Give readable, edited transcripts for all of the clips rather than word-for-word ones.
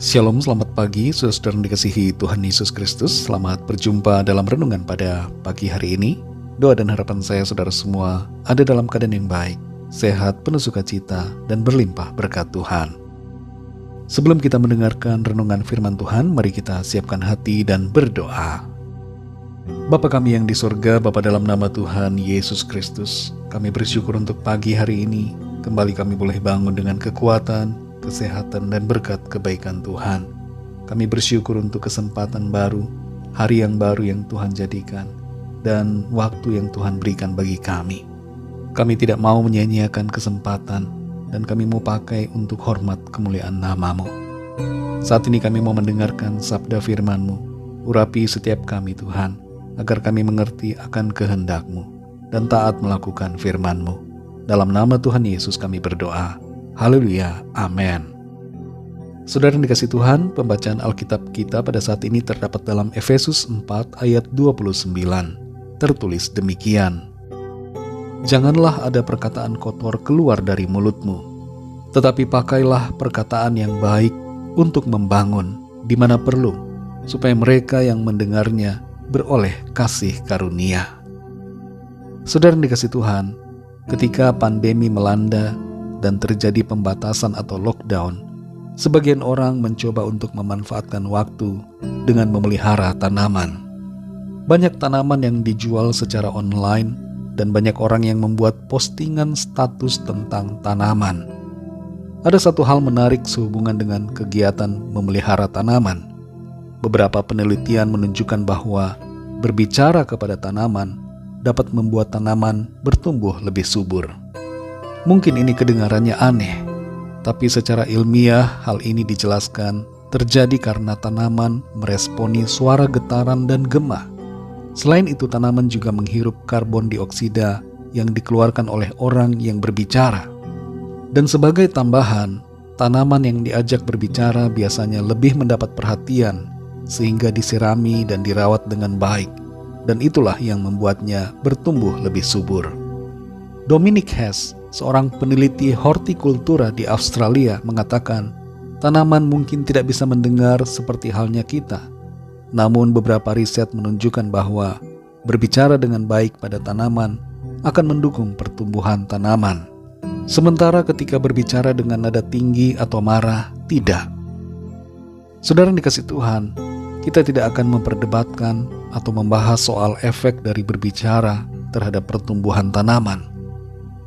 Shalom, selamat pagi, saudara yang dikasihi Tuhan Yesus Kristus. Selamat berjumpa dalam renungan pada pagi hari ini. Doa dan harapan saya saudara semua ada dalam keadaan yang baik, sehat, penuh sukacita, dan berlimpah berkat Tuhan. Sebelum kita mendengarkan renungan firman Tuhan, mari kita siapkan hati dan berdoa. Bapa kami yang di surga, Bapa dalam nama Tuhan Yesus Kristus, kami bersyukur untuk pagi hari ini. Kembali kami boleh bangun dengan kekuatan, kesehatan, dan berkat kebaikan Tuhan. Kami bersyukur untuk kesempatan baru, hari yang baru yang Tuhan jadikan, dan waktu yang Tuhan berikan bagi kami. Kami tidak mau menyia-nyiakan kesempatan, dan kami mau pakai untuk hormat kemuliaan nama-Mu. Saat ini kami mau mendengarkan sabda firman-Mu. Urapi setiap kami Tuhan, agar kami mengerti akan kehendak-Mu, dan taat melakukan firman-Mu. Dalam nama Tuhan Yesus kami berdoa. Haleluya, amin. Saudara yang dikasih Tuhan, pembacaan Alkitab kita pada saat ini terdapat dalam Efesus 4 ayat 29. Tertulis demikian: Janganlah ada perkataan kotor keluar dari mulutmu, tetapi pakailah perkataan yang baik untuk membangun di mana perlu, supaya mereka yang mendengarnya beroleh kasih karunia. Saudara yang dikasih Tuhan, ketika pandemi melanda dan terjadi pembatasan atau lockdown, sebagian orang mencoba untuk memanfaatkan waktu dengan memelihara tanaman. Banyak tanaman yang dijual secara online dan banyak orang yang membuat postingan status tentang tanaman. Ada satu hal menarik sehubungan dengan kegiatan memelihara tanaman. Beberapa penelitian menunjukkan bahwa berbicara kepada tanaman dapat membuat tanaman bertumbuh lebih subur. Mungkin ini kedengarannya aneh, tapi secara ilmiah hal ini dijelaskan terjadi karena tanaman meresponi suara getaran dan gema. Selain itu, tanaman juga menghirup karbon dioksida yang dikeluarkan oleh orang yang berbicara. Dan sebagai tambahan, tanaman yang diajak berbicara biasanya lebih mendapat perhatian sehingga disirami dan dirawat dengan baik. Dan itulah yang membuatnya bertumbuh lebih subur. Dominic Hess, seorang peneliti hortikultura di Australia, mengatakan tanaman mungkin tidak bisa mendengar seperti halnya kita. Namun beberapa riset menunjukkan bahwa berbicara dengan baik pada tanaman akan mendukung pertumbuhan tanaman. Sementara ketika berbicara dengan nada tinggi atau marah, tidak. Saudara yang dikasih Tuhan, kita tidak akan memperdebatkan atau membahas soal efek dari berbicara terhadap pertumbuhan tanaman.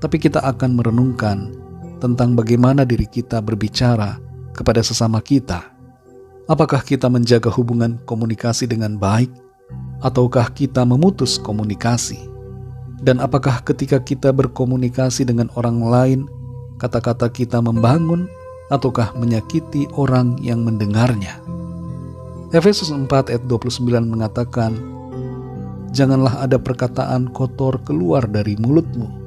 Tapi kita akan merenungkan tentang bagaimana diri kita berbicara kepada sesama kita. Apakah kita menjaga hubungan komunikasi dengan baik, ataukah kita memutus komunikasi? Dan apakah ketika kita berkomunikasi dengan orang lain, kata-kata kita membangun, ataukah menyakiti orang yang mendengarnya? Efesus 4 ayat 29 mengatakan, Janganlah ada perkataan kotor keluar dari mulutmu,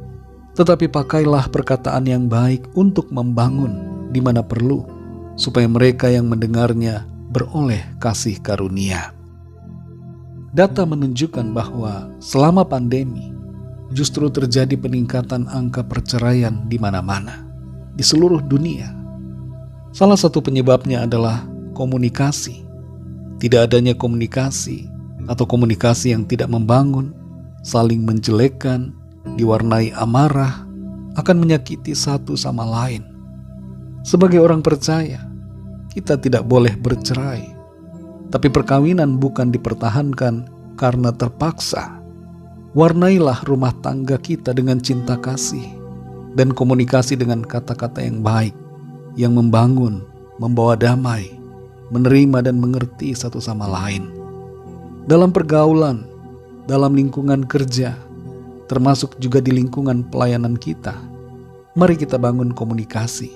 tetapi pakailah perkataan yang baik untuk membangun di mana perlu, supaya mereka yang mendengarnya beroleh kasih karunia. Data menunjukkan bahwa selama pandemi, justru terjadi peningkatan angka perceraian di mana-mana, di seluruh dunia. Salah satu penyebabnya adalah komunikasi. Tidak adanya komunikasi atau komunikasi yang tidak membangun, saling menjelekkan, diwarnai amarah, akan menyakiti satu sama lain. Sebagai orang percaya, kita tidak boleh bercerai. Tapi perkawinan bukan dipertahankan karena terpaksa. Warnailah rumah tangga kita dengan cinta kasih dan komunikasi dengan kata-kata yang baik, yang membangun, membawa damai, menerima dan mengerti satu sama lain. Dalam pergaulan, dalam lingkungan kerja, termasuk juga di lingkungan pelayanan kita, mari kita bangun komunikasi.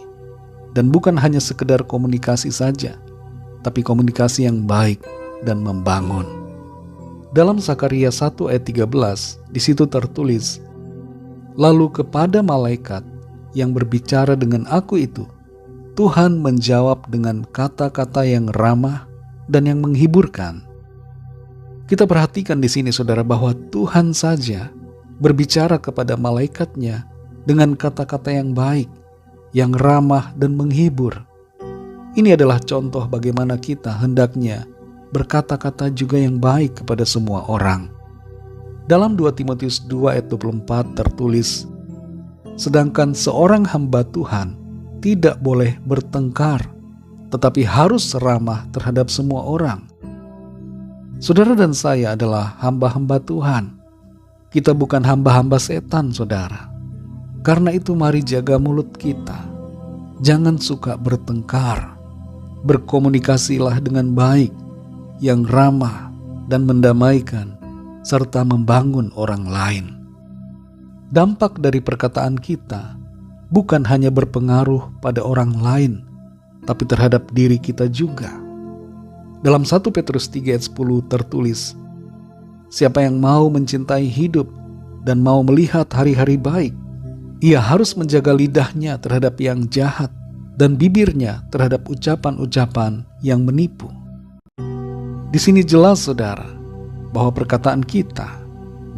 Dan bukan hanya sekedar komunikasi saja, tapi komunikasi yang baik dan membangun. Dalam Zakaria 1 ayat 13, di situ tertulis, Lalu kepada malaikat yang berbicara dengan aku itu, Tuhan menjawab dengan kata-kata yang ramah dan yang menghiburkan. Kita perhatikan di sini saudara bahwa Tuhan saja berbicara kepada malaikatnya dengan kata-kata yang baik, yang ramah dan menghibur. Ini adalah contoh bagaimana kita hendaknya berkata-kata juga yang baik kepada semua orang. Dalam 2 Timotius 2 ayat 24 tertulis, sedangkan seorang hamba Tuhan tidak boleh bertengkar, tetapi harus ramah terhadap semua orang. Saudara dan saya adalah hamba-hamba Tuhan. Kita bukan hamba-hamba setan, saudara. Karena itu mari jaga mulut kita. Jangan suka bertengkar. Berkomunikasilah dengan baik, yang ramah dan mendamaikan, serta membangun orang lain. Dampak dari perkataan kita bukan hanya berpengaruh pada orang lain, tapi terhadap diri kita juga. Dalam 1 Petrus 3 ayat 10 tertulis, siapa yang mau mencintai hidup dan mau melihat hari-hari baik, ia harus menjaga lidahnya terhadap yang jahat dan bibirnya terhadap ucapan-ucapan yang menipu. Di sini jelas, saudara, bahwa perkataan kita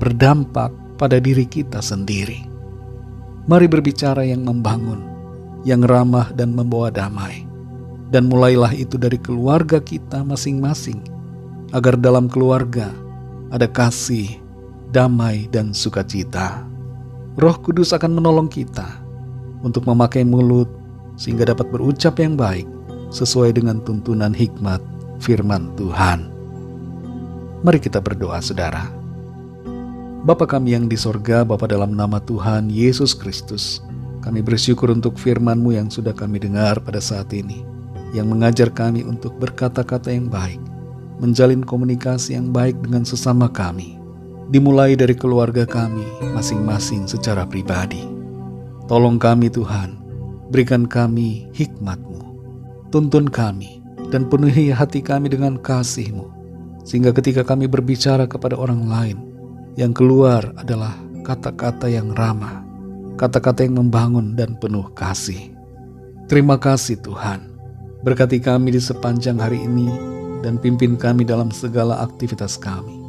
berdampak pada diri kita sendiri. Mari berbicara yang membangun, yang ramah dan membawa damai. Dan mulailah itu dari keluarga kita masing-masing, agar dalam keluarga ada kasih, damai, dan sukacita. Roh Kudus akan menolong kita untuk memakai mulut sehingga dapat berucap yang baik sesuai dengan tuntunan hikmat firman Tuhan. Mari kita berdoa, saudara. Bapa kami yang di sorga, Bapa dalam nama Tuhan Yesus Kristus, kami bersyukur untuk firman-Mu yang sudah kami dengar pada saat ini, yang mengajar kami untuk berkata-kata yang baik, menjalin komunikasi yang baik dengan sesama kami, dimulai dari keluarga kami masing-masing secara pribadi. Tolong kami Tuhan, berikan kami hikmat-Mu, tuntun kami, dan penuhi hati kami dengan kasih-Mu, sehingga ketika kami berbicara kepada orang lain, yang keluar adalah kata-kata yang ramah, kata-kata yang membangun dan penuh kasih. Terima kasih Tuhan, berkati kami di sepanjang hari ini, dan pimpin kami dalam segala aktivitas kami,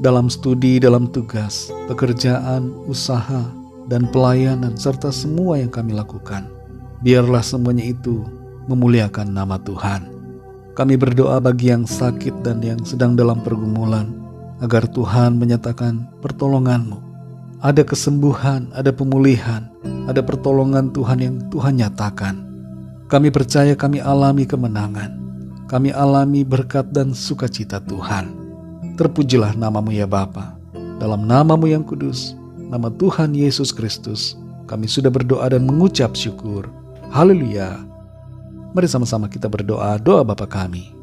dalam studi, dalam tugas, pekerjaan, usaha, dan pelayanan, serta semua yang kami lakukan. Biarlah semuanya itu memuliakan nama Tuhan. Kami berdoa bagi yang sakit dan yang sedang dalam pergumulan, agar Tuhan menyatakan pertolongan-Mu. Ada kesembuhan, ada pemulihan, ada pertolongan Tuhan yang Tuhan nyatakan. Kami percaya kami alami kemenangan, kami alami berkat dan sukacita Tuhan. Terpujilah nama-Mu ya Bapa. Dalam nama-Mu yang kudus, nama Tuhan Yesus Kristus, kami sudah berdoa dan mengucap syukur. Haleluya. Mari sama-sama kita berdoa, doa Bapa kami.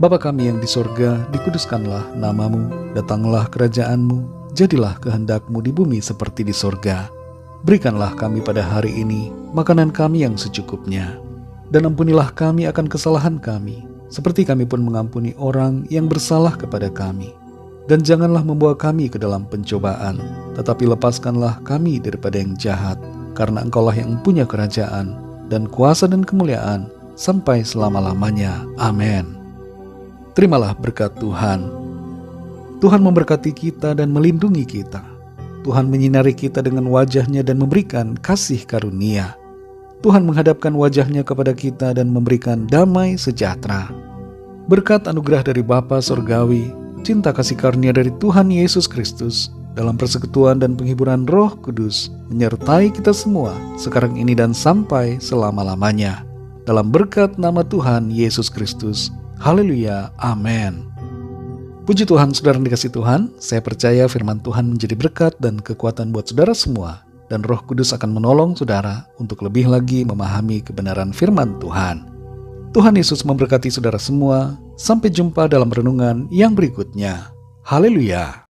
Bapa kami yang di sorga, dikuduskanlah nama-Mu, datanglah kerajaan-Mu, jadilah kehendak-Mu di bumi seperti di sorga. Berikanlah kami pada hari ini makanan kami yang secukupnya, dan ampunilah kami akan kesalahan kami, seperti kami pun mengampuni orang yang bersalah kepada kami. Dan janganlah membawa kami ke dalam pencobaan, tetapi lepaskanlah kami daripada yang jahat, karena Engkau-lah yang punya kerajaan, dan kuasa dan kemuliaan, sampai selama-lamanya. Amin. Terimalah berkat Tuhan. Tuhan memberkati kita dan melindungi kita. Tuhan menyinari kita dengan wajah-Nya dan memberikan kasih karunia. Tuhan menghadapkan wajah-Nya kepada kita dan memberikan damai sejahtera. Berkat anugerah dari Bapa Surgawi, cinta kasih karunia dari Tuhan Yesus Kristus, dalam persekutuan dan penghiburan Roh Kudus, menyertai kita semua, sekarang ini dan sampai selama-lamanya. Dalam berkat nama Tuhan Yesus Kristus. Haleluya, amin. Puji Tuhan, saudara yang dikasihi Tuhan, saya percaya firman Tuhan menjadi berkat dan kekuatan buat saudara semua, dan Roh Kudus akan menolong saudara untuk lebih lagi memahami kebenaran firman Tuhan. Tuhan Yesus memberkati saudara semua. Sampai jumpa dalam renungan yang berikutnya. Haleluya.